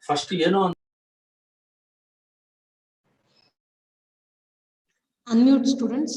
First ಏನೋ unmute students.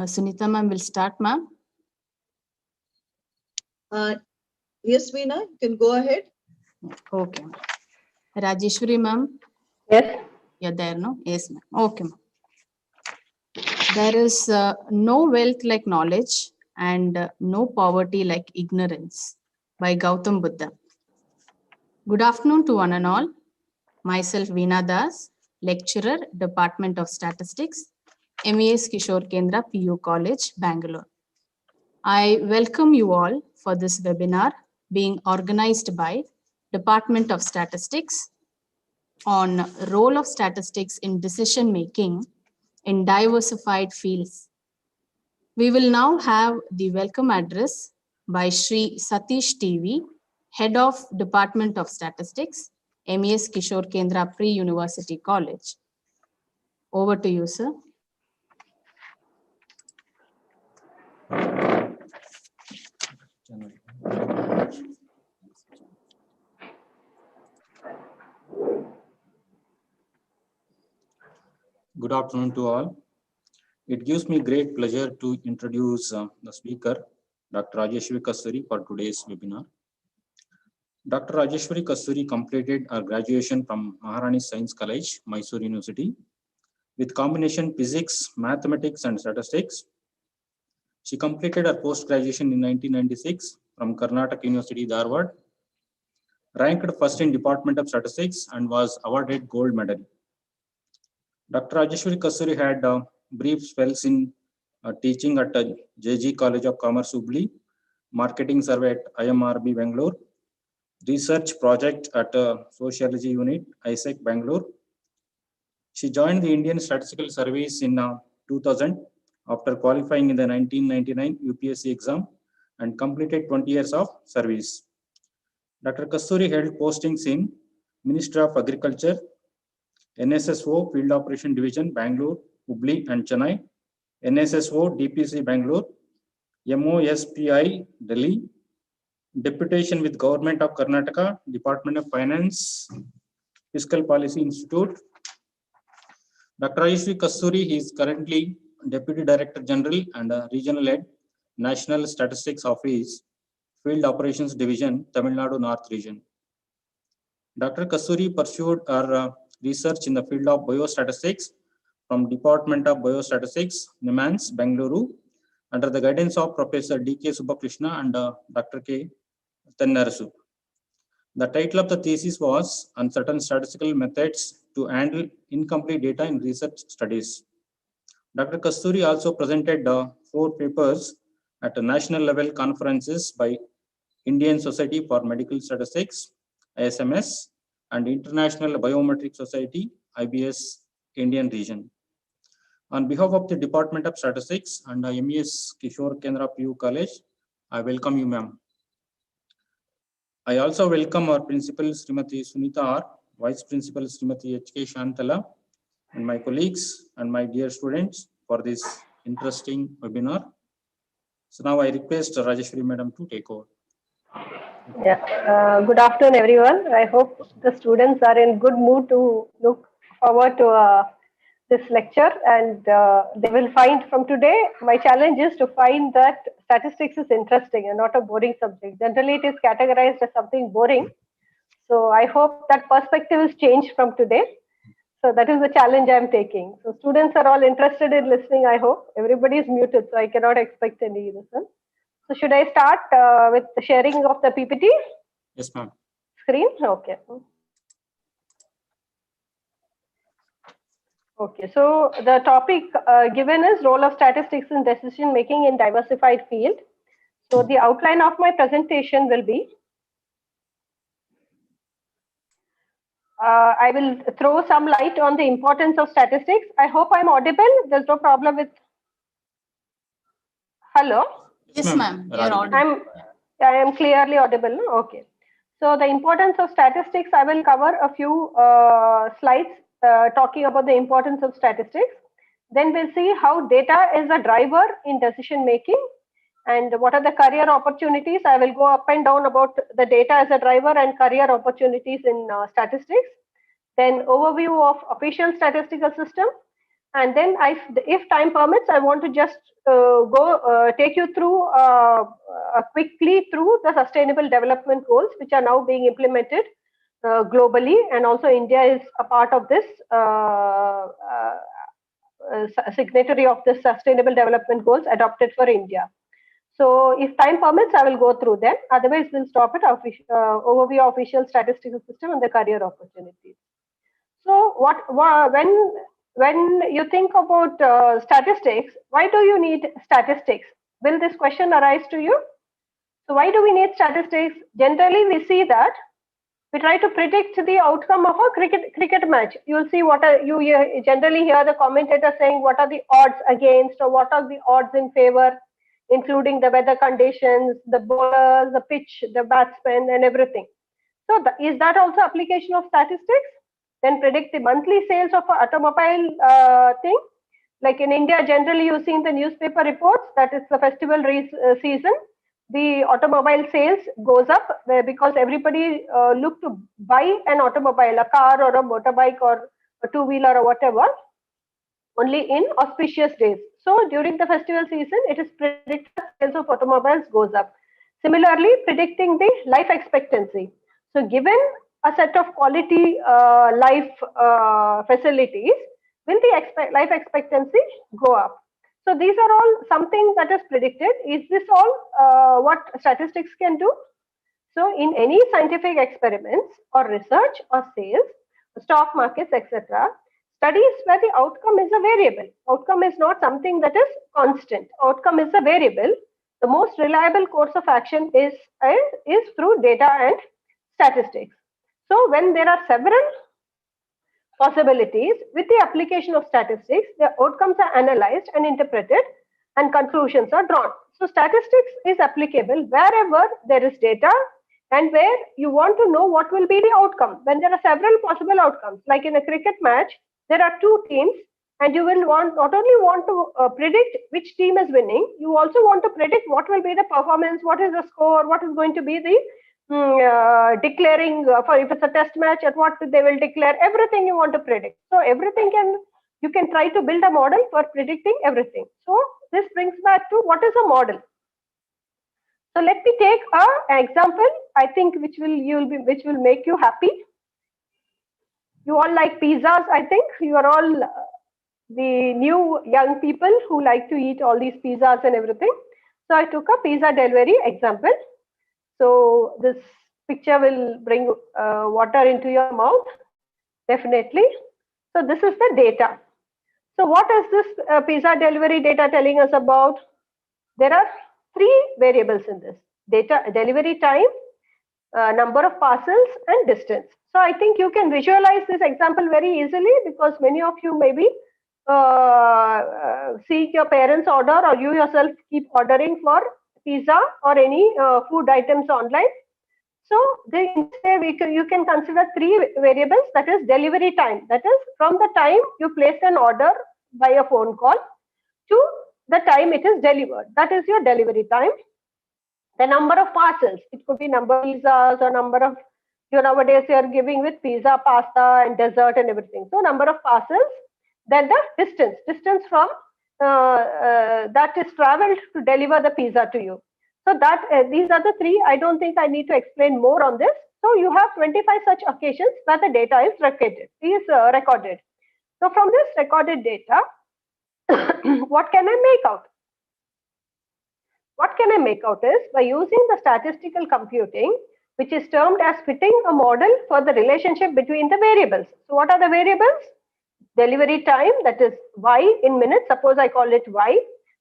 Sunita ma'am will start, ma'am. Yes, Veena, you can go ahead. Okay. Rajeshwari ma'am. Yes. You're there, no? Yes, ma'am. Okay, ma'am. There is no wealth like knowledge and no poverty like ignorance by Gautam Buddha. Good afternoon to one and all. Myself, Veena Das, lecturer, Department of Statistics, MES Kishore Kendra, PU College, Bangalore. I welcome you all for this webinar being organized by Department of Statistics on role of statistics in decision making in diversified fields. We will now have the welcome address by Shri Satish TV, Head of Department of Statistics, MES Kishore Kendra Pre-University College. Over to you, sir. Good afternoon to all. It gives me great pleasure to introduce the speaker, Dr. Rajeshwari Kasturi, for today's webinar. Dr. Rajeshwari Kasturi completed her graduation from Maharani Science College, Mysore University, with combination physics, mathematics, and statistics. She completed her post-graduation in 1996 from Karnataka University, Dharwad, ranked first in Department of Statistics, and was awarded gold medal. Dr. Rajeshwari Kasturi had brief spells in teaching at JG College of Commerce, Hubli, marketing survey at IMRB, Bangalore, research project at Sociology Unit, ISEC, Bangalore. She joined the Indian Statistical Service in 2000 after qualifying in the 1999 UPSC exam and completed 20 years of service. Dr. Kasturi held postings in Ministry of Agriculture, NSSO Field Operation Division, Bangalore, Hubli and Chennai, NSSO DPC Bangalore, MOSPI Delhi, Deputation with Government of Karnataka, Department of Finance, Fiscal Policy Institute. Dr. Rajeshwari Kasturi is currently Deputy Director General and Regional Head, National Statistics Office, Field Operations Division, Tamil Nadu North Region. Dr. Kasturi pursued her research in the field of biostatistics from Department of Biostatistics, NIMANS, Bengaluru, under the guidance of Professor D.K. Subbakrishna and Dr. K. Tennarasu. The title of the thesis was Uncertain Statistical Methods to Handle Incomplete Data in Research Studies. Dr. Kasturi also presented 4 papers at national level conferences by Indian Society for Medical Statistics, ISMS, and International Biometric Society, IBS, Indian region. On behalf of the Department of Statistics and MES Kishore Kendra PU College, I welcome you, ma'am. I also welcome our Principal Srimati Sunita R, Vice Principal Srimati H.K. Shantala, and my colleagues and my dear students for this interesting webinar. So now I request Rajeshwari Madam to take over. Yeah, good afternoon, everyone. I hope the students are in good mood to look forward to this lecture, and they will find from today, my challenge is to find that statistics is interesting and not a boring subject. Generally, it is categorized as something boring. So I hope that perspective is changed from today. So that is the challenge I'm taking. So students are all interested in listening, I hope. Everybody is muted, so I cannot expect any listen. So should I start with the sharing of the PPT? Yes, ma'am. Screen? Okay. Okay, so the topic given is role of statistics in decision making in diversified field. So the outline of my presentation will be, I will throw some light on the importance of statistics. I hope I'm audible. There's no problem with, hello? Yes, ma'am. You're audible. I am clearly audible. Okay. So the importance of statistics, I will cover a few slides talking about the importance of statistics. Then we'll see how data is a driver in decision making and what are the career opportunities. I will go up and down about the data as a driver and career opportunities in statistics. Then overview of official statistical system. And then if time permits, I want to just take you through quickly through the sustainable development goals, which are now being implemented globally, and also India is a part of this signatory of the Sustainable Development Goals adopted for India. So if time permits, I will go through them. Otherwise, we'll stop at overview of official statistical system and the career opportunities. So when you think about statistics, why do you need statistics? Will this question arise to you? So why do we need statistics? Generally, we see that we try to predict the outcome of a cricket match. You'll see you generally hear the commentator saying what are the odds against or what are the odds in favor, including the weather conditions, the bowlers, the pitch, the batsmen, and everything. So is that also application of statistics? Then predict the monthly sales of an automobile thing. Like in India, generally you see in the newspaper reports that it's the festival season. The automobile sales goes up because everybody look to buy an automobile, a car or a motorbike or a two-wheeler or whatever, only in auspicious days. So during the festival season, it is predicted that sales of automobiles goes up. Similarly, predicting the life expectancy. So given a set of quality life facilities, will the life expectancy go up? So these are all something that is predicted. Is this all what statistics can do? So in any scientific experiments or research or sales, stock markets, etc., studies where the outcome is a variable. Outcome is not something that is constant. Outcome is a variable. The most reliable course of action is through data and statistics. So when there are several possibilities, with the application of statistics, the outcomes are analyzed and interpreted and conclusions are drawn. So statistics is applicable wherever there is data and where you want to know what will be the outcome. When there are several possible outcomes, like in a cricket match, there are two teams and you will not only want to predict which team is winning, you also want to predict what will be the performance, what is the score, what is going to be the declaring for if it's a test match, at what they will declare, everything you want to predict. So everything you can try to build a model for predicting everything. So this brings back to what is a model. So let me take an example, I think, which will make you happy. You all like pizzas, I think. You are all the new young people who like to eat all these pizzas and everything. So I took a pizza delivery example. So this picture will bring water into your mouth, definitely. So this is the data. So what is this pizza delivery data telling us about? There are three variables in this: data, delivery time, number of parcels, and distance. So I think you can visualize this example very easily because many of you maybe seek your parents' order or you yourself keep ordering for pizza or any food items online. So you can consider three variables, that is delivery time. That is from the time you placed an order by a phone call to the time it is delivered. That is your delivery time. The number of parcels, it could be number of pizzas or number of, nowadays you are giving with pizza, pasta and dessert and everything. So number of parcels, then the distance from that is traveled to deliver the pizza to you. So that these are the three. I don't think I need to explain more on this. So you have 25 such occasions where the data is recorded. So from this recorded data, what can I make out? What can I make out is by using the statistical computing, which is termed as fitting a model for the relationship between the variables. So what are the variables? Delivery time, that is y in minutes, suppose I call it y.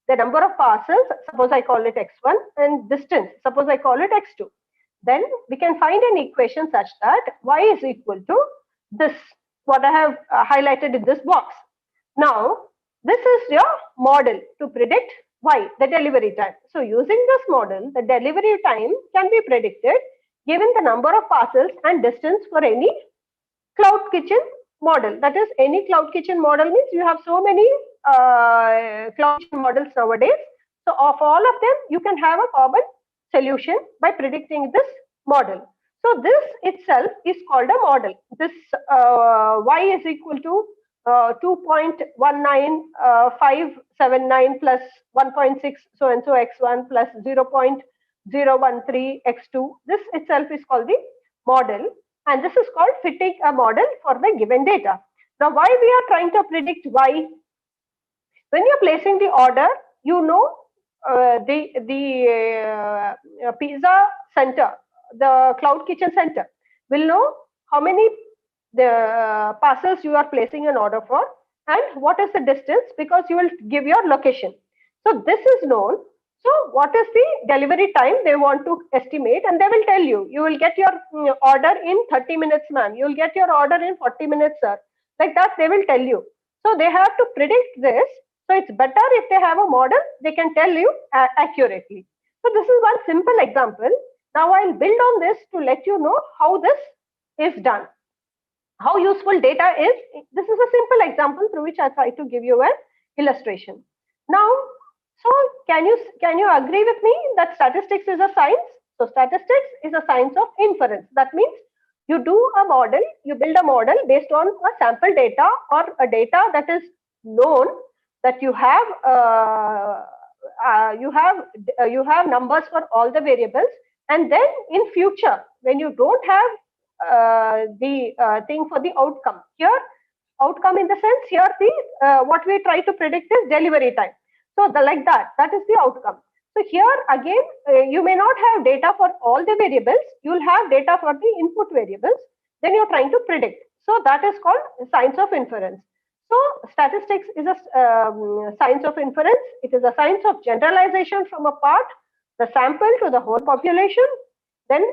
The number of parcels, suppose I call it x1, and distance, suppose I call it x2. Then we can find an equation such that y is equal to this, what I have highlighted in this box. Now, this is your model to predict y, the delivery time. So using this model, the delivery time can be predicted given the number of parcels and distance for any cloud kitchen model. That is, any cloud kitchen model means you have so many cloud kitchen models nowadays. So of all of them, you can have a common solution by predicting this model. So this itself is called a model. This y is equal to 2.19579 plus 1.6 so and so x1 plus 0.013 x2. This itself is called the model. And this is called fitting a model for the given data. Now, why we are trying to predict Y? When you're placing the order, you know the pizza center, the cloud kitchen center will know how many parcels you are placing an order for and what is the distance, because you will give your location. So this is known. So what is the delivery time they want to estimate, and they will tell you. You will get your order in 30 minutes, ma'am. You will get your order in 40 minutes, sir. Like that, they will tell you. So they have to predict this. So it's better if they have a model, they can tell you accurately. So this is one simple example. Now I'll build on this to let you know how this is done. How useful data is. This is a simple example through which I try to give you an illustration. Now, so can you agree with me that statistics is a science? So statistics is a science of inference. That means you do a model, you build a model based on a sample data or a data that is known, that you have numbers for all the variables, and then in future when you don't have the thing for the outcome, here outcome in the sense here the what we try to predict is delivery time. So like that is the outcome. So here again you may not have data for all the variables, you will have data for the input variables, then you're trying to predict. So that is called science of inference. So statistics is a science of inference. It is a science of generalization from a part, the sample, to the whole population. Then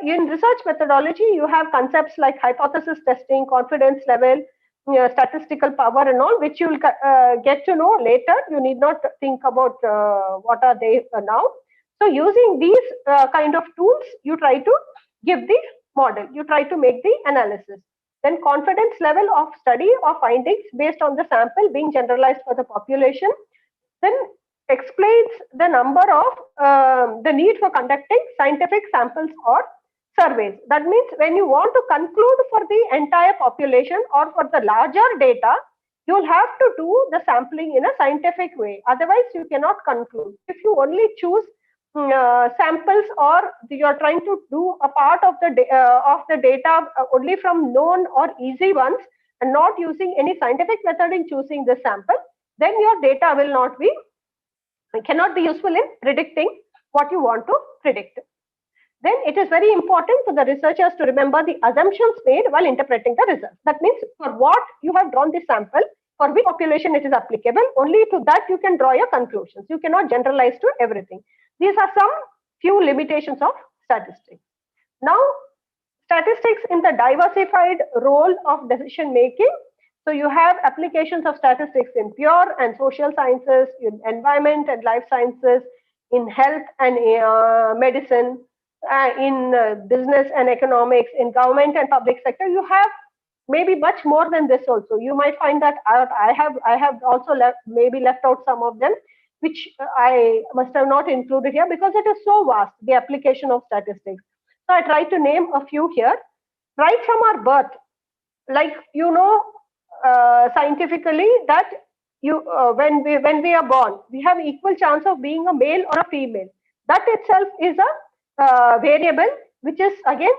in research methodology, you have concepts like hypothesis testing, confidence level, statistical power and all, which you will get to know later. You need not think about what are they now. So using these kind of tools, you try to give the model, you try to make the analysis. Then confidence level of study or findings based on the sample being generalized for the population. Then explains the number of the need for conducting scientific samples or surveys. That means when you want to conclude for the entire population or for the larger data, you will have to do the sampling in a scientific way. Otherwise, you cannot conclude. If you only choose samples, or you are trying to do a part of the data only from known or easy ones and not using any scientific method in choosing the sample, then your data will not be, cannot be useful in predicting what you want to predict. Then it is very important for the researchers to remember the assumptions made while interpreting the results. That means for what you have drawn the sample, for which population it is applicable, only to that you can draw your conclusions. You cannot generalize to everything. These are some few limitations of statistics. Now, statistics in the diversified role of decision making. So you have applications of statistics in pure and social sciences, in environment and life sciences, in health and medicine, in business and economics, in government and public sector. You have maybe much more than this also. You might find that I have also maybe left out some of them, which I must have not included here because it is so vast, the application of statistics. So I try to name a few here. Right from our birth, like scientifically that when we are born, we have equal chance of being a male or a female. That itself is a variable, which is again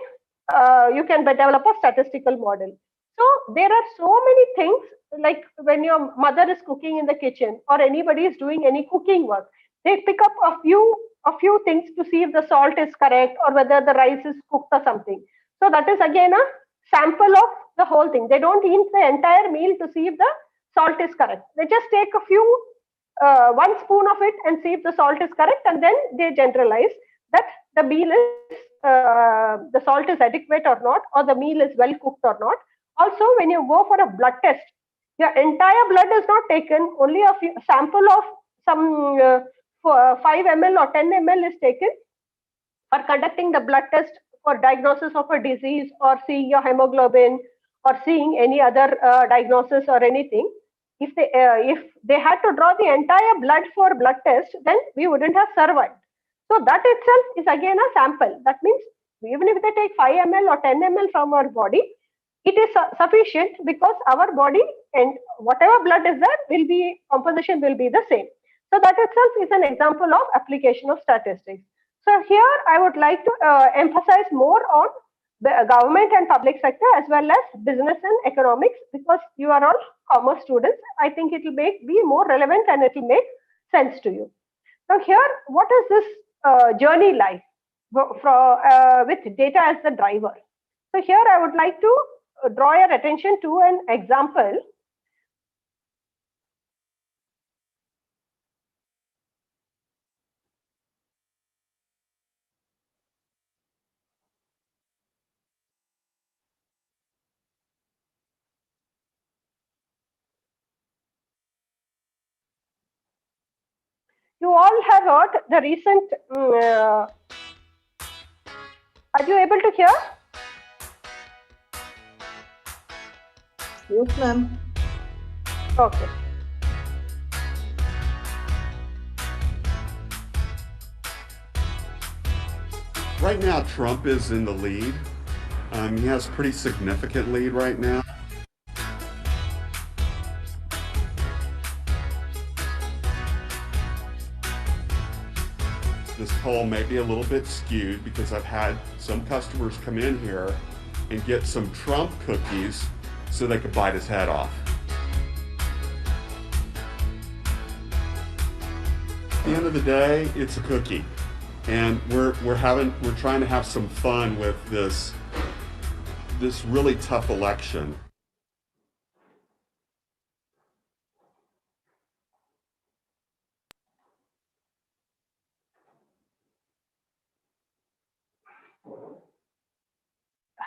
you can develop a statistical model. So there are so many things, like when your mother is cooking in the kitchen or anybody is doing any cooking work, they pick up a few things to see if the salt is correct or whether the rice is cooked or something. So that is again a sample of the whole thing. They don't eat the entire meal to see if the salt is correct. They just take a few, 1 spoon of it and see if the salt is correct, and then they generalize that the meal is, the salt is adequate or not, or the meal is well cooked or not. Also, when you go for a blood test, your entire blood is not taken, only a sample of some 5 ml or 10 ml is taken for conducting the blood test for diagnosis of a disease, or seeing your hemoglobin, or seeing any other diagnosis or anything. If they had to draw the entire blood for blood test, then we wouldn't have survived. So that itself is again a sample. That means even if they take 5 ml or 10 ml from our body, it is sufficient, because our body and whatever blood is there will be, composition will be the same. So that itself is an example of application of statistics. So here I would like to emphasize more on government and public sector, as well as business and economics, because you are all commerce students. I think it will be more relevant and it will make sense to you. Now here, what is this journey like with data as the driver? So here I would like to draw your attention to an example. You all have heard the recent, are you able to hear? Yes, ma'am. Okay. Right now, Trump is in the lead. He has a pretty significant lead right now. This poll may be a little bit skewed because I've had some customers come in here and get some Trump cookies so they could bite his head off. At the end of the day, it's a cookie. And we're trying to have some fun with this really tough election.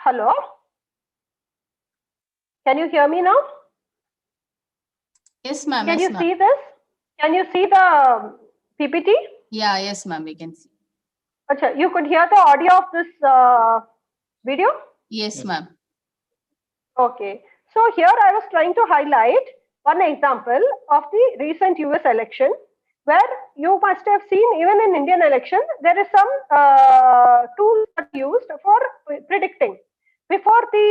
Hello? Can you hear me now? Yes, ma'am. Can Yes, you ma'am. see this? Can you see the PPT? Yeah, yes, ma'am. We can see. Achha, you could hear the audio of this video? Yes, Yes. ma'am. Okay. So here I was trying to highlight one example of the recent US election, where you must have seen, even in Indian election, there is some tools that are used for predicting. Before the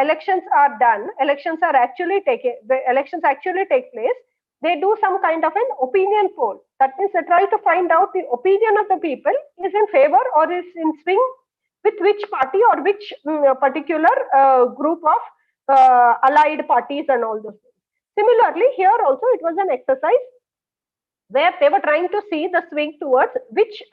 elections are done, the elections actually take place, they do some kind of an opinion poll. That means they try to find out the opinion of the people is in favor or is in swing with which party or which particular group of allied parties and all those things. Similarly, here also it was an exercise where they were trying to see the swing towards which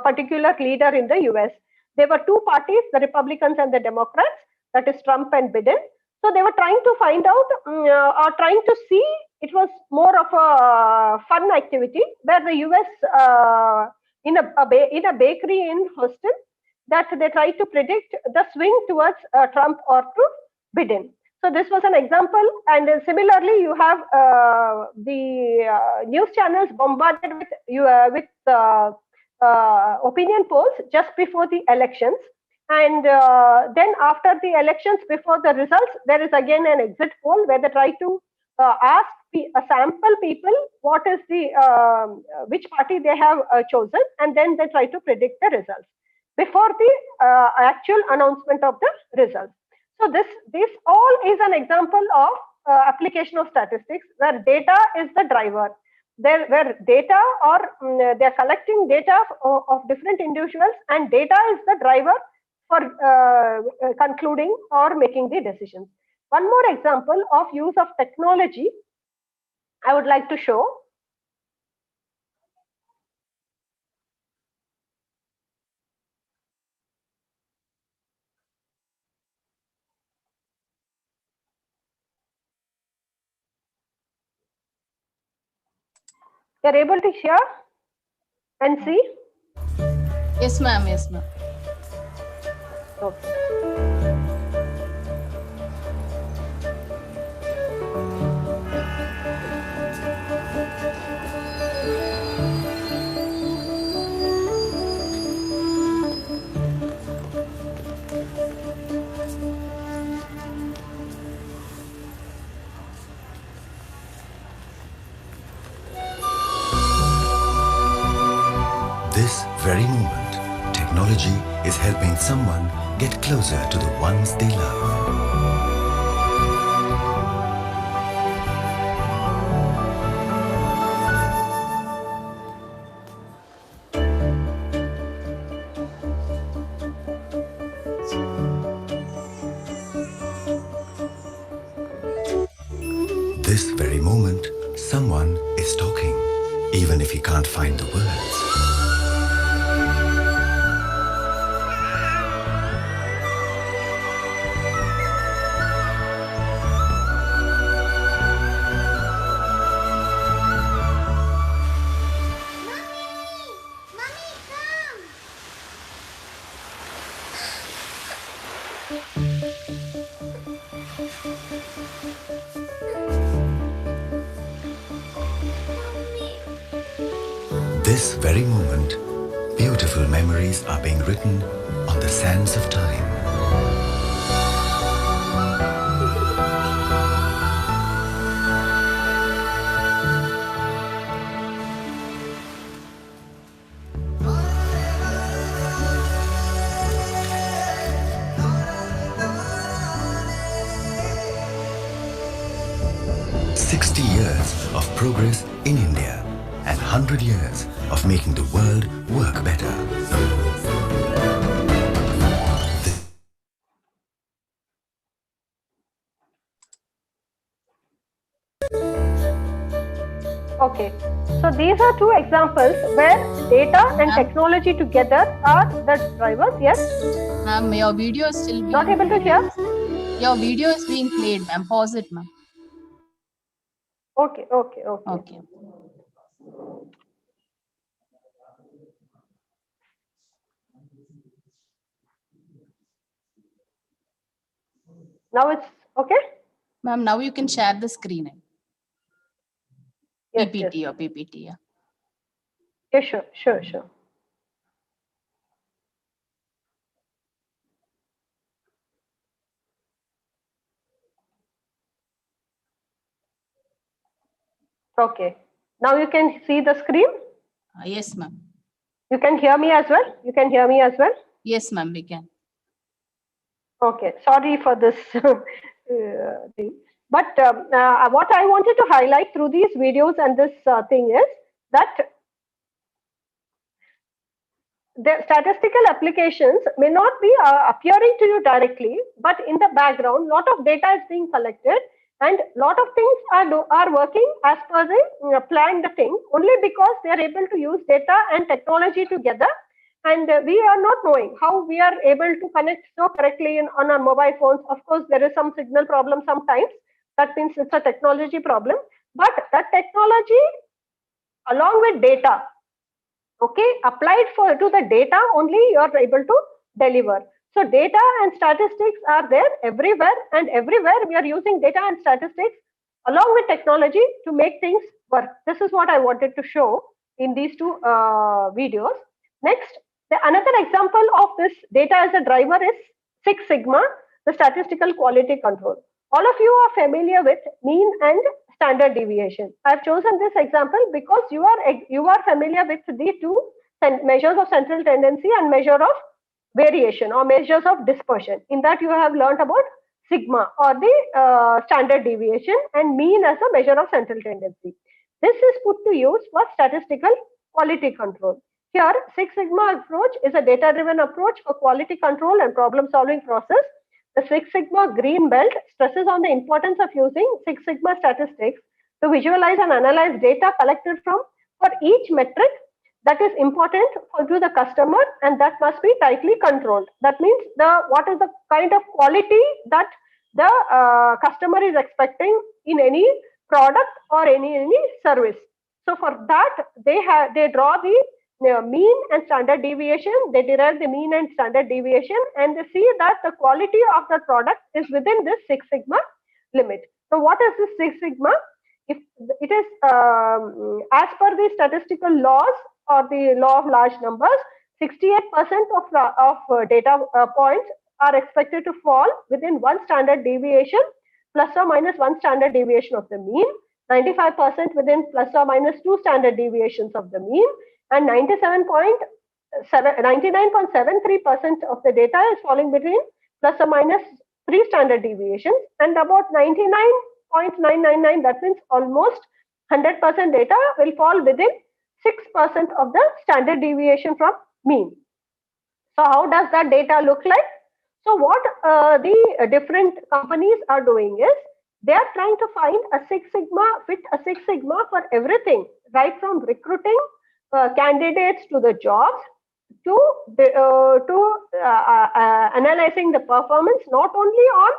particular leader in the US. There were two parties, the Republicans and the Democrats, that is Trump and Biden. So they were trying to find out or trying to see, it was more of a fun activity where the US in a bakery in Houston, that they tried to predict the swing towards Trump or to Biden. So this was an example, and similarly, you have the news channels bombarded with opinion polls just before the elections, and then after the elections, before the results, there is again an exit poll where they try to ask sample people what is the which party they have chosen, and then they try to predict the results before the actual announcement of the results. So this all is an example of application of statistics where data is the driver. Where data or they're collecting data of different individuals, and data is the driver for concluding or making the decisions. One more example of use of technology I would like to show. You're able to hear and see? Yes, ma'am. Yes, ma'am. Okay. This very moment, technology is helping someone get closer to the ones they love. This very moment, someone is talking, even if he can't find the words. This very moment, beautiful memories are being written on the sands of time. "60 years of progress in India and 100 years of making the world work better." Okay, so these are two examples where data and technology together are the drivers. Yes, Ma'am, your video is still being not able to hear. Your video is being played, ma'am. Pause it, ma'am. Okay. Okay. Now it's okay. Ma'am, now you can share the screen. Yes, PPT yes. or PPT, yeah. Yeah, sure. Okay. Now you can see the screen. Yes, ma'am. You can hear me as well. Yes, ma'am, we can. Okay. Sorry for this thing. But what I wanted to highlight through these videos and this thing is that the statistical applications may not be appearing to you directly, but in the background, lot of data is being collected, and lot of things are working as per the planned thing, only because they are able to use data and technology together. And we are not knowing how we are able to connect so correctly on our mobile phones. Of course, there is some signal problem sometimes. That means it's a technology problem. But that technology, along with data, okay, applied to the data only, you are able to deliver. So data and statistics are there everywhere, and everywhere we are using data and statistics along with technology to make things work. This is what I wanted to show in these two videos. Next, another example of this data as a driver is Six Sigma, the statistical quality control. All of you are familiar with mean and standard deviation. I've chosen this example because you are familiar with the two measures of central tendency and measure of variation or measures of dispersion. In that you have learned about sigma or the standard deviation and mean as a measure of central tendency. This is put to use for statistical quality control. Here, Six Sigma approach is a data-driven approach for quality control and problem-solving process. The Six Sigma green belt stresses on the importance of using Six Sigma statistics to visualize and analyze data collected for each metric that is important to the customer, and that must be tightly controlled. That means what is the kind of quality that the customer is expecting in any product or any service. So for that, they draw the mean and standard deviation. They derive the mean and standard deviation, and they see that the quality of the product is within this Six Sigma limit. So what is this Six Sigma? If it is as per the statistical laws or the law of large numbers, 68% of data points are expected to fall within one standard deviation plus or minus one standard deviation of the mean, 95% within plus or minus two standard deviations of the mean, and 99.73% of the data is falling between plus or minus 3 standard deviations, and about 99.999, that means almost 100% data will fall within 6% of the standard deviation from mean. So how does that data look like? So what the different companies are doing is, They are trying to find a Six Sigma, fit a Six Sigma for everything, right from recruiting candidates to the jobs, to analyzing the performance, not only on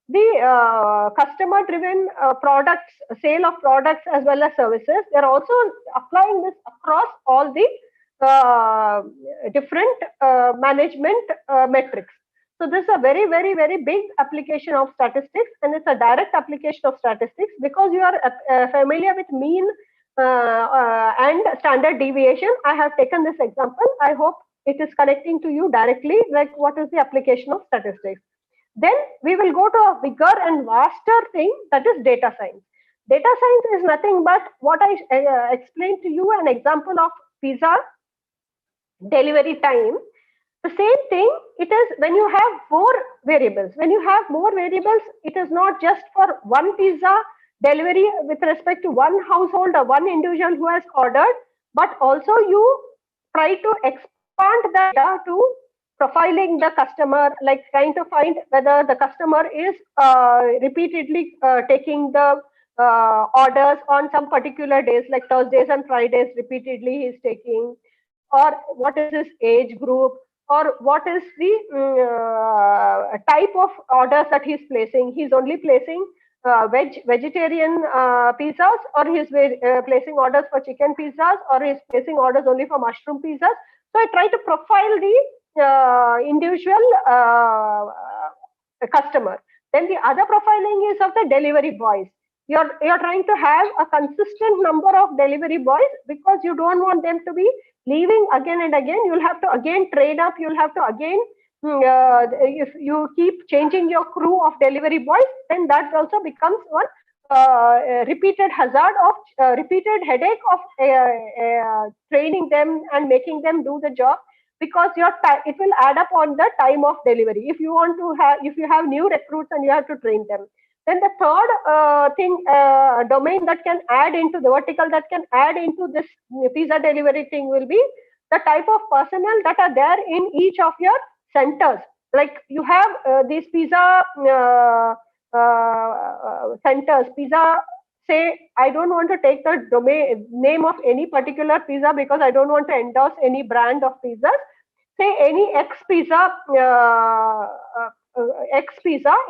the customer driven products, sale of products as well as services. They're also applying this across all the different management metrics. So this is a very, very, very big application of statistics, and it's a direct application of statistics because you are familiar with mean and standard deviation. I have taken this example. I hope it is connecting to you directly, like what is the application of statistics. Then we will go to a bigger and vaster thing, that is data science. Data science is nothing but what I explained to you, an example of pizza delivery time. The same thing, it is when you have more variables. When you have more variables, it is not just for one pizza delivery with respect to one household or one individual who has ordered, but also you try to expand the data to profiling the customer, like trying to find whether the customer is repeatedly taking the orders on some particular days, like Thursdays and Fridays, repeatedly he is taking, or what is his age group, or what is the type of orders that he's placing. He's only placing vegetarian pizzas, or he's placing orders for chicken pizzas, or he's placing orders only for mushroom pizzas. So I try to profile the individual customer. Then the other profiling is of the delivery boys. You're trying to have a consistent number of delivery boys because you don't want them to be leaving again and again. You'll have to again train up. You'll have to again, if you keep changing your crew of delivery boys, then that also becomes one repeated hazard of repeated headache of training them and making them do the job, because it will add up on the time of delivery. If you want to have, if you have new recruits and you have to train them. Then the third domain that can add into the vertical that can add into this pizza delivery thing will be the type of personnel that are there in each of your centers. Like you have these pizza centers, pizza, say, I don't want to take the name of any particular pizza because I don't want to endorse any brand of pizzas. Say any X pizza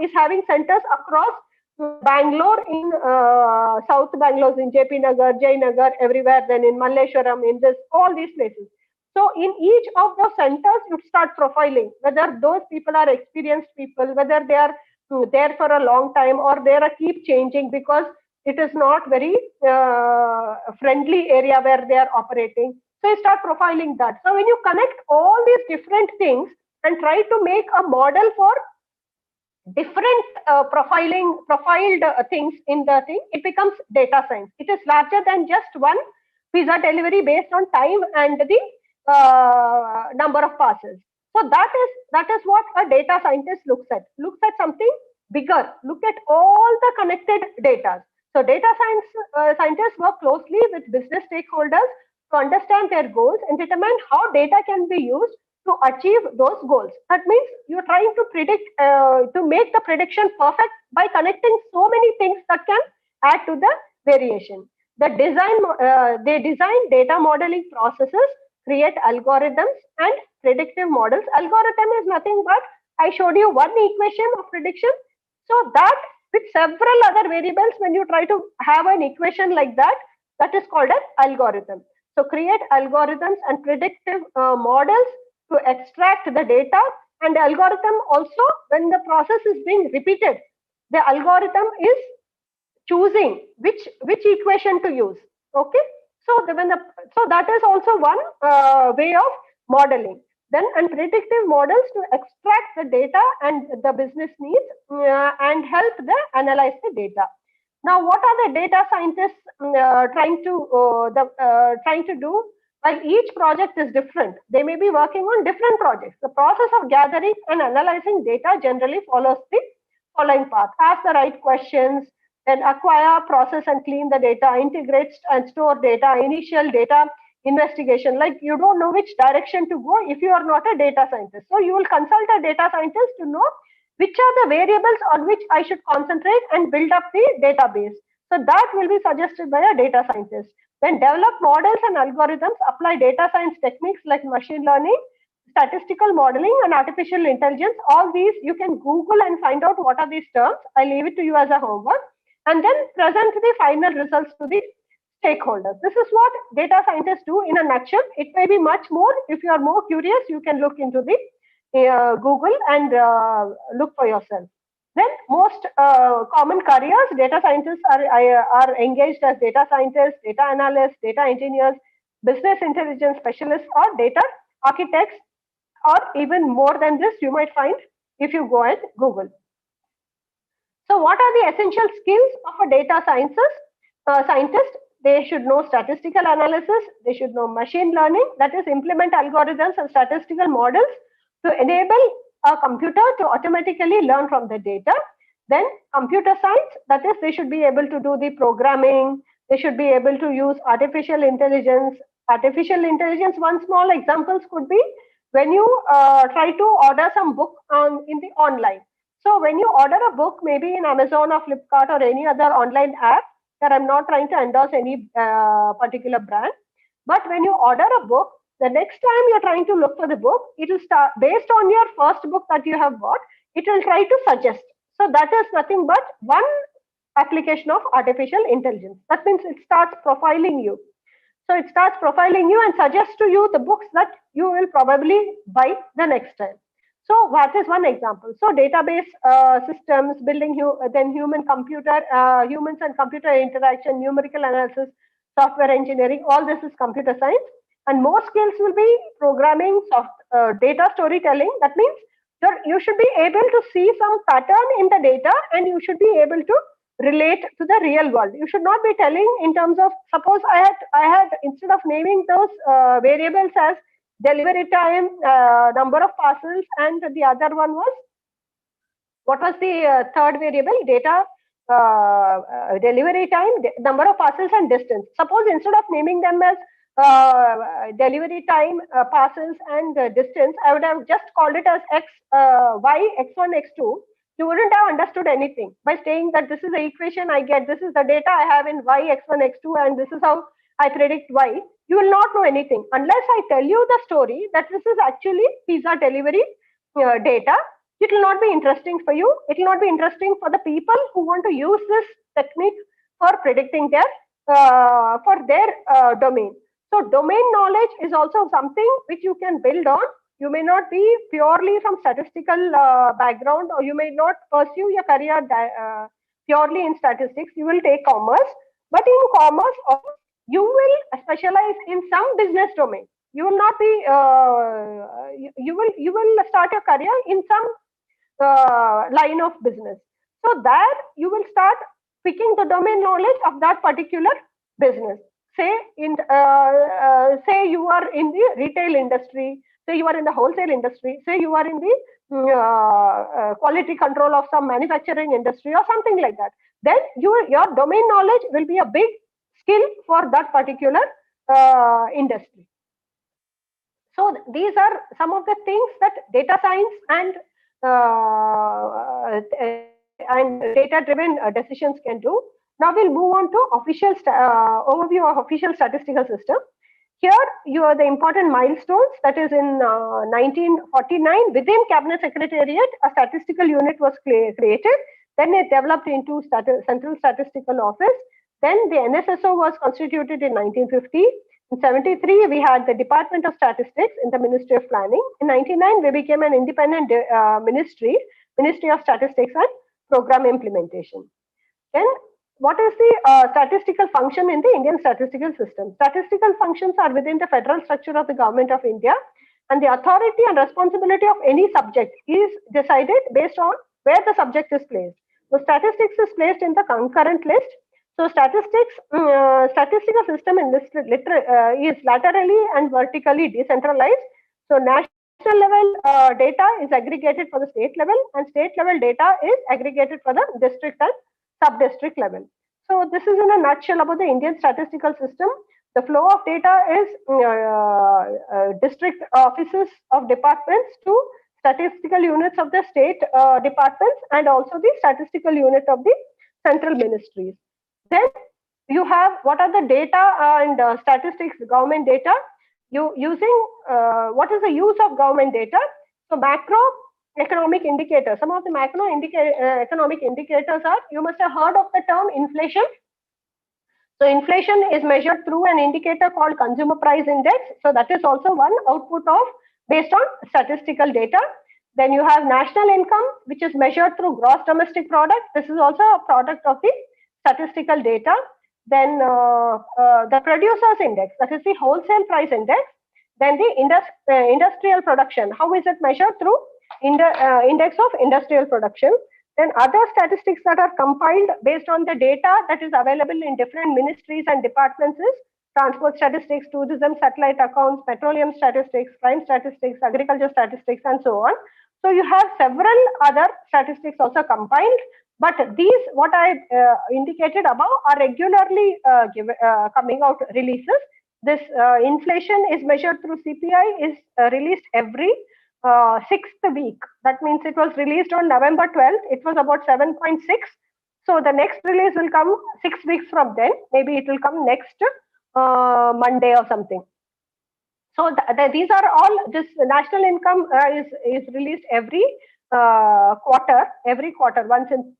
is having centers across Bangalore, in South Bangalore, in JP Nagar, Jayanagar, everywhere, then in Malleshwaram, in this, all these places. So in each of those centers, you start profiling whether those people are experienced people, whether they are there for a long time, or they are keep changing because it is not very friendly area where they are operating. So you start profiling that. So when you connect all these different things and try to make a model for different profiled things in the thing, it becomes data science. It is larger than just one pizza delivery based on time and the number of passes. So that is what a data scientist looks at something bigger. Look at all the connected data. So data scientists work closely with business stakeholders to understand their goals and determine how data can be used to achieve those goals. That means you're trying to predict, to make the prediction perfect by connecting so many things that can add to the variation. They design data modeling processes, create algorithms and predictive models. Algorithm is nothing but, I showed you one equation of prediction. So that with several other variables, when you try to have an equation like that, that is called an algorithm. So create algorithms and predictive models to extract the data, and the algorithm also, when the process is being repeated, the algorithm is choosing which equation to use. Okay, so that is also one way of modeling. Then and predictive models to extract the data and the business needs and help them analyze the data. Now, what are the data scientists trying to do? Well, each project is different. They may be working on different projects. The process of gathering and analyzing data generally follows the following path. Ask the right questions, then acquire, process and clean the data, integrate and store data, initial data investigation. Like you don't know which direction to go if you are not a data scientist. So you will consult a data scientist to know which are the variables on which I should concentrate and build up the database. So that will be suggested by a data scientist. Then develop models and algorithms, apply data science techniques like machine learning, statistical modeling, and artificial intelligence. All these you can Google and find out what are these terms. I leave it to you as a homework. And then present the final results to the stakeholders. This is what data scientists do in a nutshell. It may be much more. If you are more curious, you can look into the Google and look for yourself. Then most common careers, data scientists are engaged as data scientists, data analysts, data engineers, business intelligence specialists, or data architects, or even more than this you might find if you go and Google. So what are the essential skills of a data scientist? They should know statistical analysis, they should know machine learning, that is implement algorithms and statistical models to enable a computer to automatically learn from the data. Then computer science, that is they should be able to do the programming, they should be able to use artificial intelligence. Artificial intelligence, one small examples could be when you try to order some book in the online. So when you order a book, maybe in Amazon or Flipkart or any other online app, that I'm not trying to endorse any particular brand, but when you order a book, the next time you're trying to look for the book, it will start based on your first book that you have bought, it will try to suggest. So that is nothing but one application of artificial intelligence. That means it starts profiling you. So it starts profiling you and suggests to you the books that you will probably buy the next time. So what is one example? So database systems, building then humans and computer interaction, numerical analysis, software engineering, all this is computer science. And more skills will be programming, data storytelling. That means you should be able to see some pattern in the data and you should be able to relate to the real world. You should not be telling in terms of, suppose I had instead of naming those variables as delivery time, number of parcels, and the other one was, what was the third variable? Data, delivery time, number of parcels, and distance. Suppose instead of naming them as delivery time, parcels, and distance, I would have just called it as X, Y, X1, X2. You wouldn't have understood anything by saying that this is the equation I get, this is the data I have in Y, X1, X2, and this is how I predict Y. You will not know anything unless I tell you the story that this is actually pizza delivery data. It will not be interesting for you. It will not be interesting for the people who want to use this technique for predicting their domain. So domain knowledge is also something which you can build on. You may not be purely from statistical background, or you may not pursue your career purely in statistics. You will take commerce, but in commerce you will specialize in some business domain. You will not be you will start your career in some line of business. So there you will start picking the domain knowledge of that particular business. Say say you are in the retail industry, say you are in the wholesale industry, say you are in the quality control of some manufacturing industry or something like that. Then your domain knowledge will be a big skill for that particular industry. So these are some of the things that data science and data-driven decisions can do. Now we'll move on to official overview of official statistical system. Here you are the important milestones. That is in 1949, within Cabinet Secretariat, a statistical unit was created. Then it developed into Central Statistical Office. Then the NSSO was constituted in 1950. In 73, we had the Department of Statistics in the Ministry of Planning. In 99, we became an independent Ministry of Statistics and Program Implementation. Then what is the statistical function in the Indian statistical system? Statistical functions are within the federal structure of the Government of India, and the authority and responsibility of any subject is decided based on where the subject is placed. So statistics is placed in the concurrent list. So statistical system in this is laterally and vertically decentralized. So national level data is aggregated for the state level, and state level data is aggregated for the district and sub-district level. So this is in a nutshell about the Indian statistical system. The flow of data is district offices of departments to statistical units of the state departments and also the statistical unit of the central ministries. Then you have what are the data and statistics government data. You using what is the use of government data? So macroeconomic indicators. Some of the economic indicators are, you must have heard of the term inflation. So inflation is measured through an indicator called consumer price index. So that is also one output of based on statistical data. Then you have national income, which is measured through gross domestic product. This is also a product of the statistical data. Then the producers index, that is the wholesale price index. Then the industrial production, how is it measured? Through index of industrial production. Then other statistics that are compiled based on the data that is available in different ministries and departments is transport statistics, tourism, satellite accounts, petroleum statistics, crime statistics, agriculture statistics, and so on. So you have several other statistics also compiled, but these, what I indicated above, are regularly coming out releases. This inflation is measured through CPI, is released every 6th week. That means it was released on November 12th. It was about 7.6. So the next release will come 6 weeks from then. Maybe it will come next Monday or something. So these are all, this national income is released every quarter, once in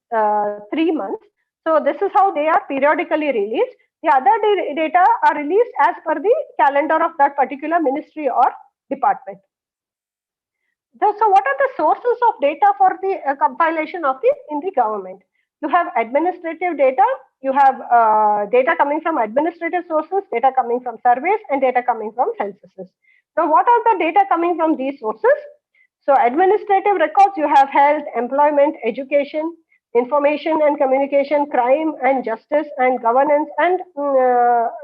3 months. So this is how they are periodically released. The other data are released as per the calendar of that particular ministry or department. So what are the sources of data for the compilation of in the government? You have administrative data, you have data coming from administrative sources, data coming from surveys, and data coming from censuses. Now, what are the data coming from these sources? So administrative records, you have health, employment, education, information and communication, crime and justice, and governance. And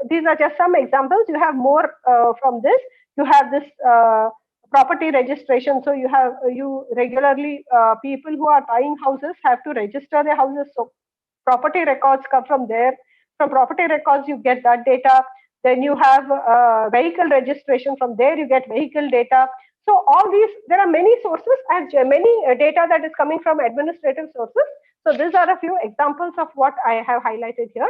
these are just some examples. You have more from this. You have this property registration. So you regularly, people who are buying houses have to register their houses. So property records come from there. From property records, you get that data. Then you have vehicle registration. From there, you get vehicle data. So all these, there are many sources and many data that is coming from administrative sources. So these are a few examples of what I have highlighted here.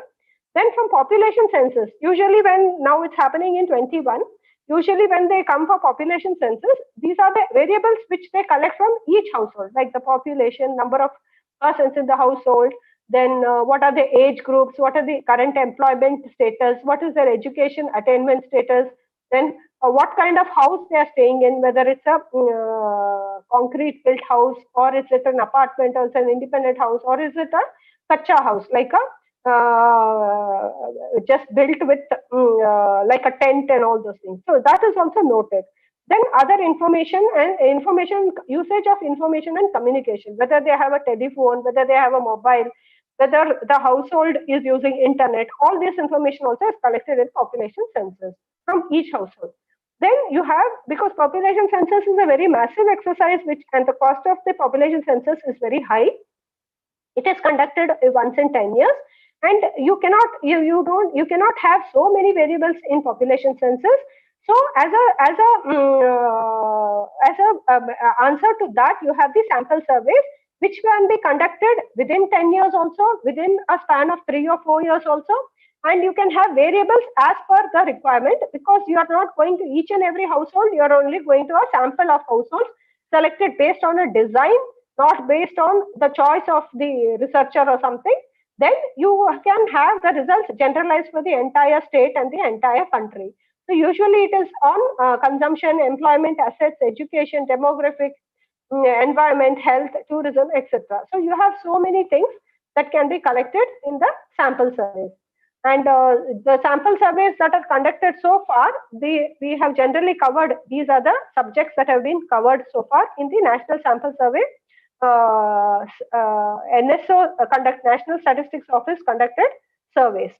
Then from population census, usually now it's happening in 21, usually when they come for population census, these are the variables which they collect from each household, like the population, number of persons in the household, then what are the age groups, what are the current employment status, what is their education attainment status, then what kind of house they are staying in, whether it's a concrete built house, or is it an apartment, or it's an independent house, or is it a kacha house, like a just built with like a tent and all those things. So that is also noted. Then other information and usage of information and communication, whether they have a telephone, whether they have a mobile, whether the household is using internet, all this information also is collected in population census from each household. Then you have, because population census is a very massive exercise, and the cost of the population census is very high. It is conducted once in 10 years, and you cannot have so many variables in population census. So as a answer to that, you have the sample surveys, which can be conducted within 10 years also, within a span of 3 or 4 years also. And you can have variables as per the requirement, because you are not going to each and every household, you are only going to a sample of households selected based on a design, not based on the choice of the researcher or something. Then you can have the results generalized for the entire state and the entire country. So usually it is on consumption, employment, assets, education, demographic, environment, health, tourism, etc. So you have so many things that can be collected in the sample surveys. And the sample surveys that are conducted so far, we have generally covered, these are the subjects that have been covered so far in the National Sample Survey. NSO National Statistics Office conducted surveys.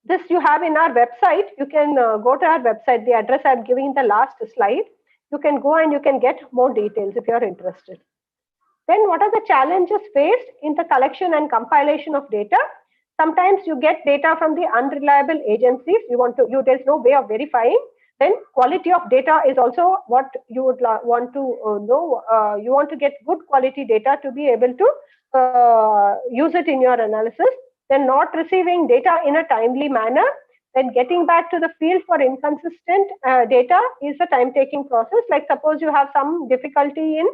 This you have in our website. You can go to our website. The address I'm giving in the last slide. You can go and you can get more details if you're interested. Then what are the challenges faced in the collection and compilation of data? Sometimes you get data from the unreliable agencies. There's no way of verifying. Then quality of data is also what you would want to know. You want to get good quality data to be able to use it in your analysis. Then not receiving data in a timely manner. Then getting back to the field for inconsistent data is a time-taking process. Like suppose you have some difficulty in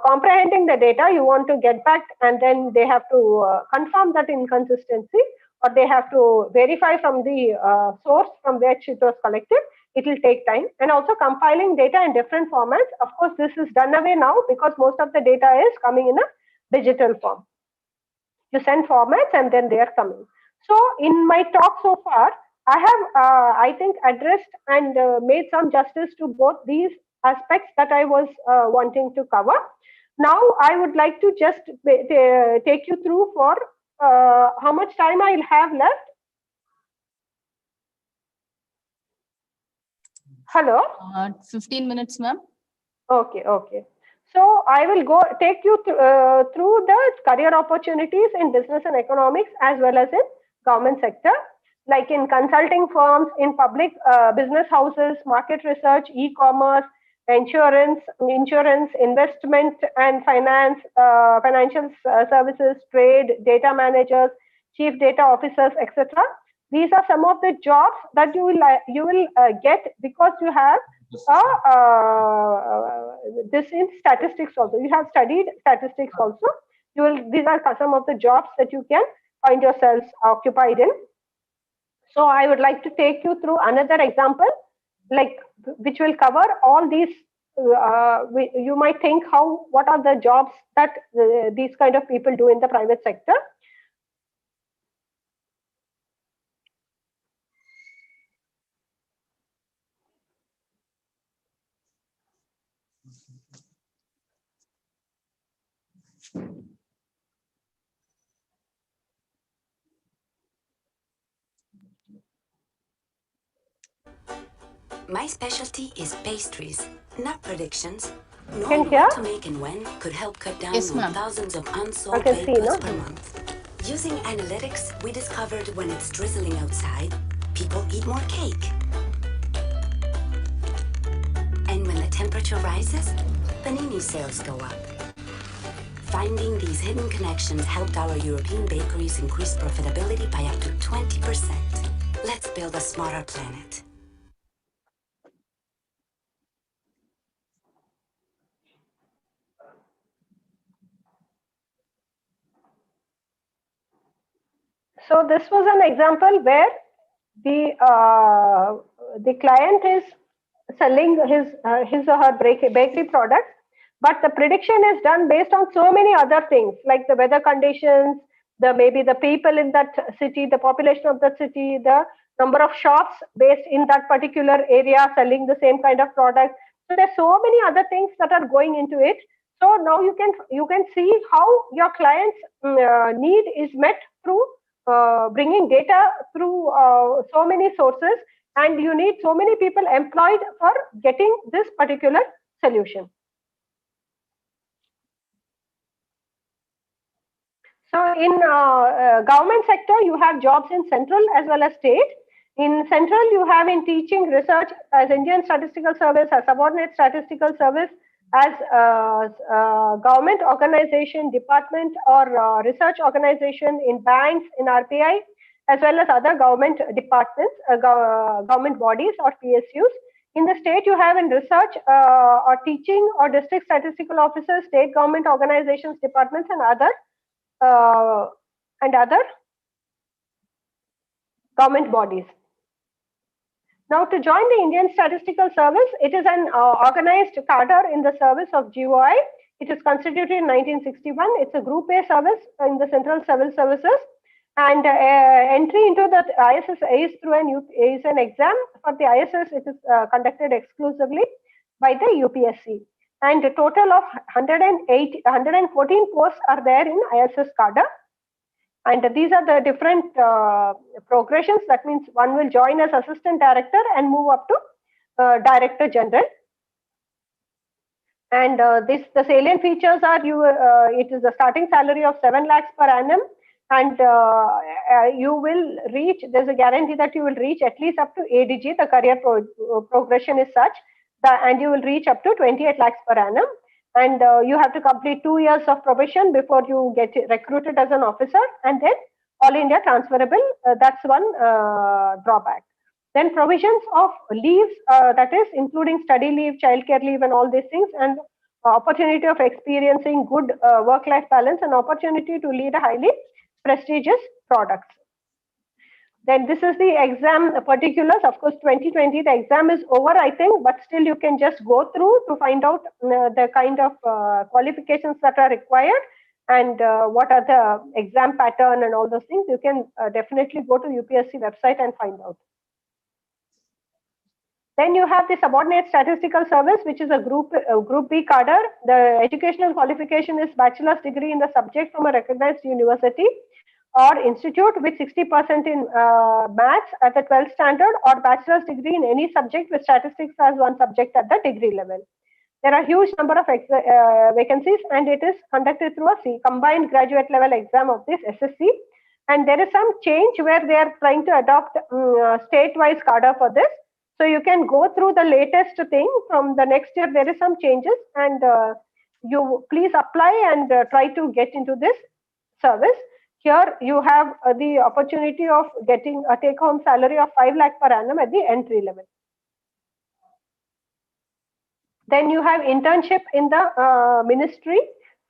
comprehending the data, you want to get back and then they have to confirm that inconsistency, or they have to verify from the source from which it was collected. It will take time. And also compiling data in different formats. Of course, this is done away now because most of the data is coming in a digital form. You send formats and then they are coming. So in my talk so far, I have, I think, addressed and made some justice to both these aspects that I was wanting to cover. Now, I would like to just take you through for how much time I'll have left. Hello? 15 minutes, ma'am. Okay, okay. So I will take you through the career opportunities in business and economics as well as in government sector, like in consulting firms, in public business houses, market research, e-commerce, insurance, investment and finance, financial services, trade, data managers, chief data officers, etc. These are some of the jobs that you will get because you have this in statistics also. You have studied statistics also. These are some of the jobs that you can find yourselves occupied in. So I would like to take you through another example, like which will cover all these. You might think what are the jobs that these kind of people do in the private sector. My specialty is pastries, not predictions. Can Knowing hear? what to make and when could help cut down Yes, on ma'am. thousands of unsold I can baked see, goods no? per month. Using analytics, we discovered when it's drizzling outside, people eat more cake. And when the temperature rises, panini sales go up. Finding these hidden connections helped our European bakeries increase profitability by up to 20%. Let's build a smarter planet. So this was an example where the client is selling his or her bakery products, but the prediction is done based on so many other things like the weather conditions, maybe the people in that city, the population of that city, the number of shops based in that particular area selling the same kind of product. So there's so many other things that are going into it. So now you can see how your client's need is met through bringing data through so many sources, and you need so many people employed for getting this particular solution. So in government sector, you have jobs in central as well as state. In central, you have in teaching, research as Indian Statistical Service, as subordinate statistical service, as government organization, department or research organization in banks, in RPI, as well as other government departments, government bodies or PSUs. In the state, you have in research or teaching or district statistical officers, state government organizations, departments, and other government bodies. Now, to join the Indian Statistical Service, it is an organized cadre in the service of GOI. It is constituted in 1961. It's a Group A service in the Central Civil Services. And entry into the ISS is through an exam. For the ISS, it is conducted exclusively by the UPSC. And a total of 114 posts are there in ISS cadre. And these are the different progressions. That means one will join as assistant director and move up to director general. And the salient features are it is a starting salary of 7 lakhs per annum, and you will reach, there's a guarantee that you will reach at least up to ADG, the career progression is such, and you will reach up to 28 lakhs per annum. And you have to complete 2 years of probation before you get recruited as an officer, and then all India transferable, that's one drawback. Then provisions of leaves, that is including study leave, childcare leave and all these things, and opportunity of experiencing good work-life balance and opportunity to lead a highly prestigious products. Then this is the exam particulars. Of course, 2020, the exam is over, I think, but still you can just go through to find out the kind of qualifications that are required and what are the exam pattern and all those things. You can definitely go to UPSC website and find out. Then you have the subordinate statistical service, which is a group B cadre. The educational qualification is bachelor's degree in the subject from a recognized university or institute with 60% in maths at the 12th standard, or bachelor's degree in any subject with statistics as one subject at the degree level. There are huge number of vacancies, and it is conducted through a combined graduate level exam of this SSC. And there is some change where they are trying to adopt state-wise cadre for this. So you can go through the latest thing from the next year. There is some changes, and you please apply and try to get into this service. Here you have the opportunity of getting a take-home salary of 5 lakh per annum at the entry level. Then you have internship in the ministry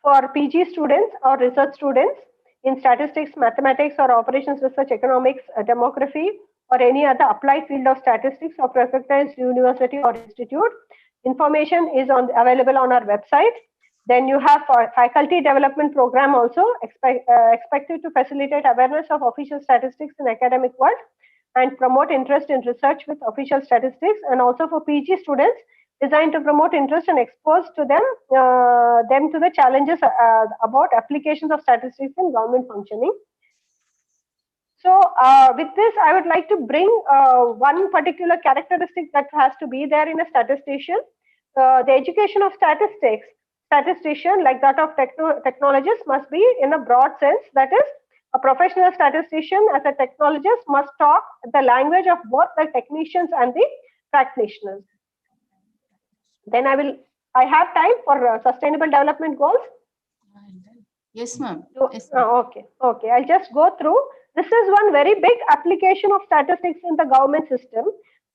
for PG students or research students in statistics, mathematics, or operations research, economics, demography, or any other applied field of statistics of recognized university or institute. Information is available on our website. Then you have faculty development program also expected to facilitate awareness of official statistics in academic world and promote interest in research with official statistics, and also for PG students designed to promote interest and expose to them to the challenges about applications of statistics in government functioning. So with this, I would like to bring one particular characteristic that has to be there in a statistician. The education of statistician, like that of technologists, must be in a broad sense. That is, a professional statistician as a technologist must talk the language of both the technicians and the practitioners. Then I have time for sustainable development goals. Yes, ma'am. Yes, okay. I'll just go through. This is one very big application of statistics in the government system.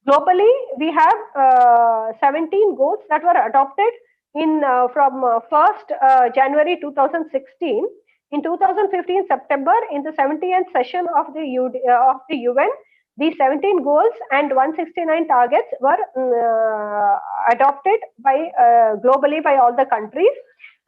Globally, we have 17 goals that were adopted in from 1st January 2016. In 2015 September, in the 70th session of the UN, these 17 goals and 169 targets were adopted by globally by all the countries,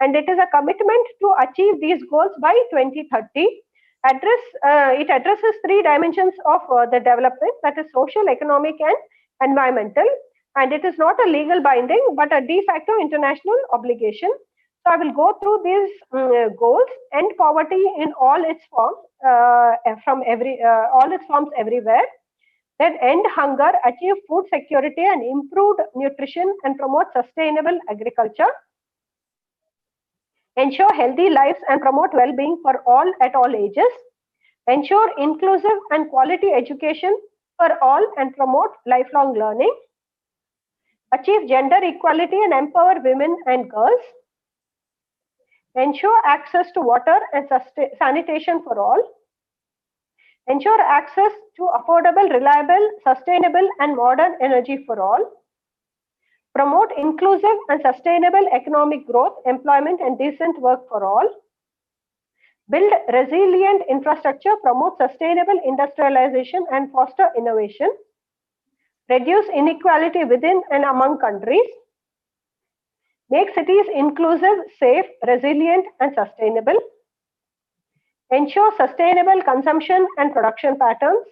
and it is a commitment to achieve these goals by 2030. It addresses 3 dimensions of the development, that is social, economic, and environmental, and it is not a legal binding but a de facto international obligation. So I will go through these goals: end poverty in all its forms, all its forms everywhere. Then end hunger, achieve food security and improved nutrition, and promote sustainable agriculture. Ensure healthy lives and promote well-being for all at all ages. Ensure inclusive and quality education for all and promote lifelong learning. Achieve gender equality and empower women and girls. Ensure access to water and sanitation for all. Ensure access to affordable, reliable, sustainable, and modern energy for all. Promote inclusive and sustainable economic growth, employment, and decent work for all. Build resilient infrastructure, promote sustainable industrialization, and foster innovation. Reduce inequality within and among countries. Make cities inclusive, safe, resilient, and sustainable. Ensure sustainable consumption and production patterns.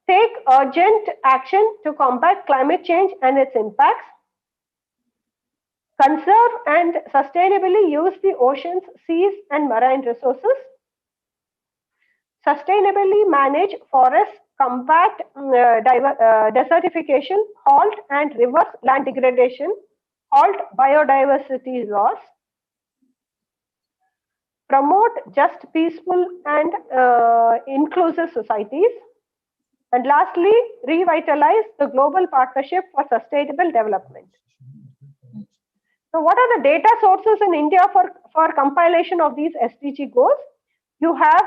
Take urgent action to combat climate change and its impacts. Conserve and sustainably use the oceans, seas, and marine resources. Sustainably manage forests, combat desertification, halt and reverse land degradation, halt biodiversity loss. promote just, peaceful, and inclusive societies. And lastly, revitalize the global partnership for sustainable development. So what are the data sources in India for compilation of these SDG goals? You have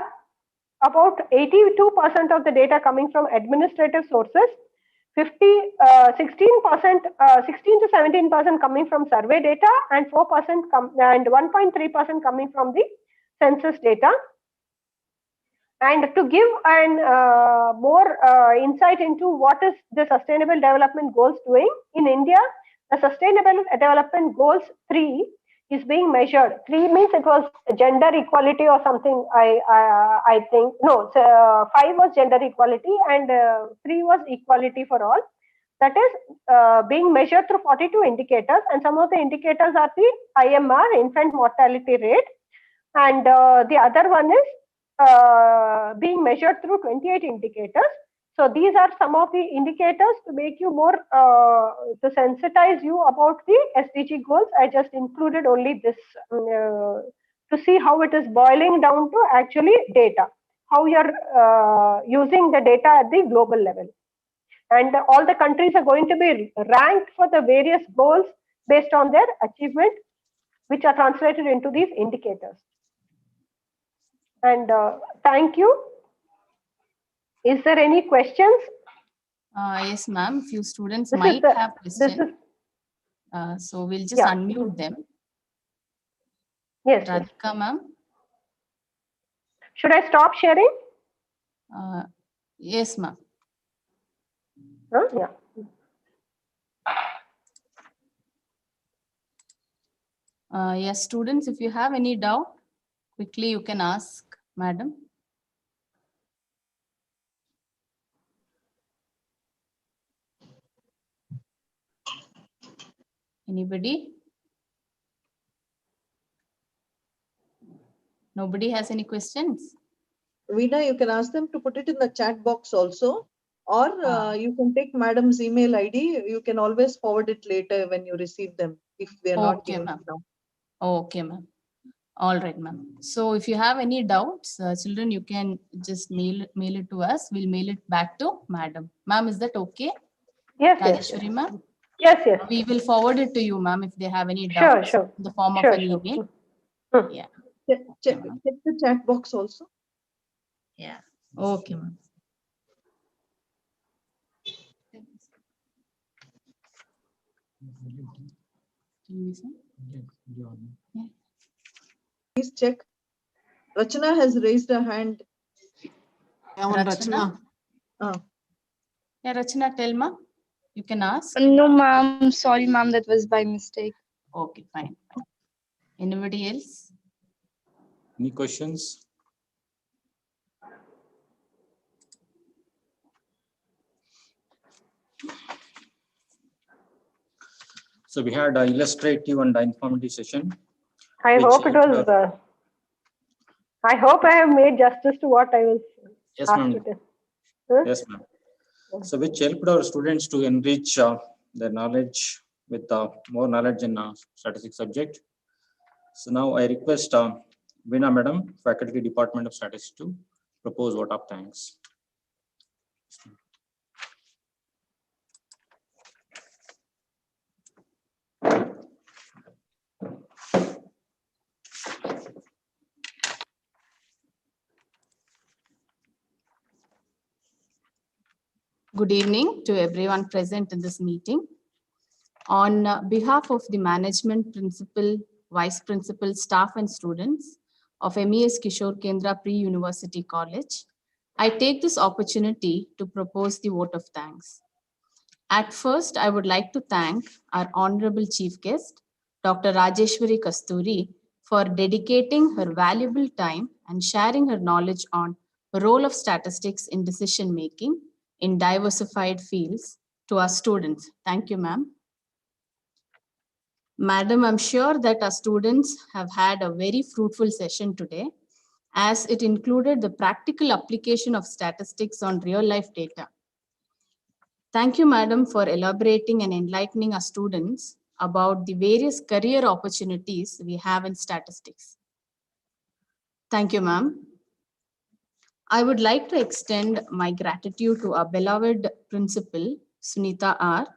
about 82% of the data coming from administrative sources, 16% to 17% coming from survey data, and 4% and 1.3% coming from the census data. And to give an more insight into what is the Sustainable Development Goals doing in India, the Sustainable Development Goals 3 is being measured. 3 means it was gender equality or something. I think no. 5 was gender equality and 3 was equality for all. That is being measured through 42 indicators, and some of the indicators are the IMR, infant mortality rate, and the other one is being measured through 28 indicators. So these are some of the indicators to make you more, to sensitize you about the SDG goals. I just included only this to see how it is boiling down to actually data, how you're using the data at the global level. And all the countries are going to be ranked for the various goals based on their achievement, which are translated into these indicators. And thank you. Is there any questions? Yes, ma'am. Few students This is might the- have this questions. is- So we'll just Yeah. unmute them. Yes. Radhika, ma'am. Should I stop sharing? Yes, ma'am. Yeah. Yes, students, if you have any doubt, quickly you can ask, madam. Anybody? Nobody has any questions? Veena, you can ask them to put it in the chat box also, or you can take madam's email ID. You can always forward it later when you receive them if they are not Okay, given ma'am. now. Okay, ma'am. All right, ma'am. So if you have any doubts, children, you can just mail it to us. We'll mail it back to madam. Ma'am, is that okay? Yes. Rajeshwari, ma'am? Yes. We will forward it to you, ma'am, if they have any Sure. doubts in the form of Sure. an email. Hmm. Yeah. Check the chat box also. Yeah. Okay, ma'am. Please check. Rachana has raised her hand. Rachana? Ah. Yeah, Rachana, tell ma. You can ask. No, ma'am. Sorry, ma'am. That was by mistake. Okay, fine. Anybody else? Any questions? So we had an illustrative and informative session. I hope it was. I hope I have made justice to what I was Yes, asked ma'am. to do. Yes, ma'am. So which helped our students to enrich their knowledge with more knowledge in statistics subject. So now I request Veena Madam, Faculty Department of Statistics, to propose vote of thanks. Good evening to everyone present in this meeting. On behalf of the management, principal, vice principal, staff and students of MES Kishore Kendra Pre-University College, I take this opportunity to propose the vote of thanks. At first, I would like to thank our honorable chief guest, Dr. Rajeshwari Kasturi, for dedicating her valuable time and sharing her knowledge on the role of statistics in decision making in diversified fields to our students. Thank you, ma'am. Madam, I'm sure that our students have had a very fruitful session today, as it included the practical application of statistics on real-life data. Thank you, madam, for elaborating and enlightening our students about the various career opportunities we have in statistics. Thank you, ma'am. I would like to extend my gratitude to our beloved Principal, Sunita R.,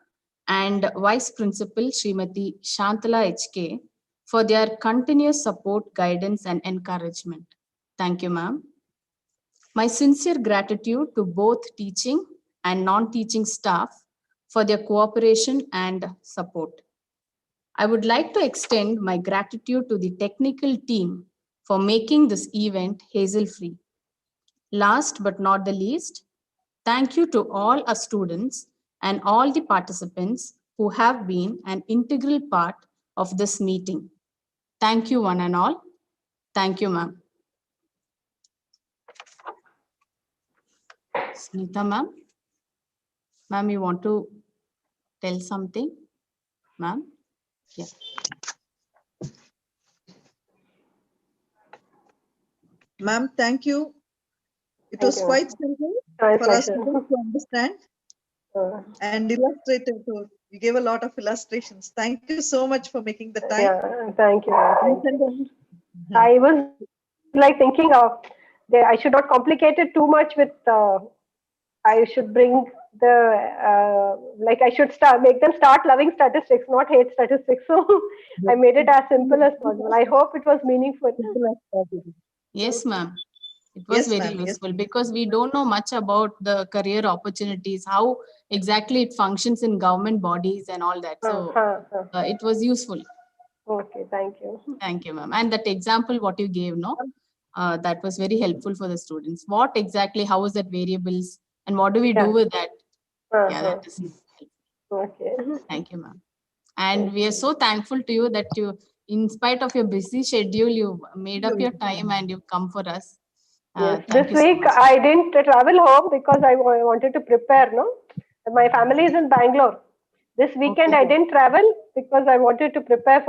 and Vice Principal, Srimati Shantala HK, for their continuous support, guidance, and encouragement. Thank you, ma'am. My sincere gratitude to both teaching and non-teaching staff for their cooperation and support. I would like to extend my gratitude to the technical team for making this event hassle-free. Last but not the least, thank you to all our students and all the participants who have been an integral part of this meeting. Thank you, one and all. Thank you, ma'am. Sunita, ma'am. Ma'am, you want to tell something? Ma'am? Yeah. Ma'am, thank you. It Thank was you. quite simple My for us pleasure. to understand and illustrative too. You gave a lot of illustrations. Thank you so much for making the time. Yeah, thank you. Thank you. I was like thinking of I should not complicate it too much with. I should bring I should make them start loving statistics, not hate statistics. So I made it as simple as possible. I hope it was meaningful. Yes, ma'am. It was Yes, very ma'am. Yes, useful because we don't know much about the career opportunities, how exactly it functions in government bodies and all that. So it was useful. Okay, thank you. Thank you, ma'am. And that example, what you gave, no, that was very helpful for the students. What exactly, how is that variables and what do we do with that? Yeah, that is okay. Thank you, ma'am. And we are so thankful to you that you, in spite of your busy schedule, you made up your time and you've come for us. Yes, Thank this you so week much. I didn't travel home because I wanted to prepare. No, my family is in Bangalore. This weekend I didn't travel because I wanted to prepare for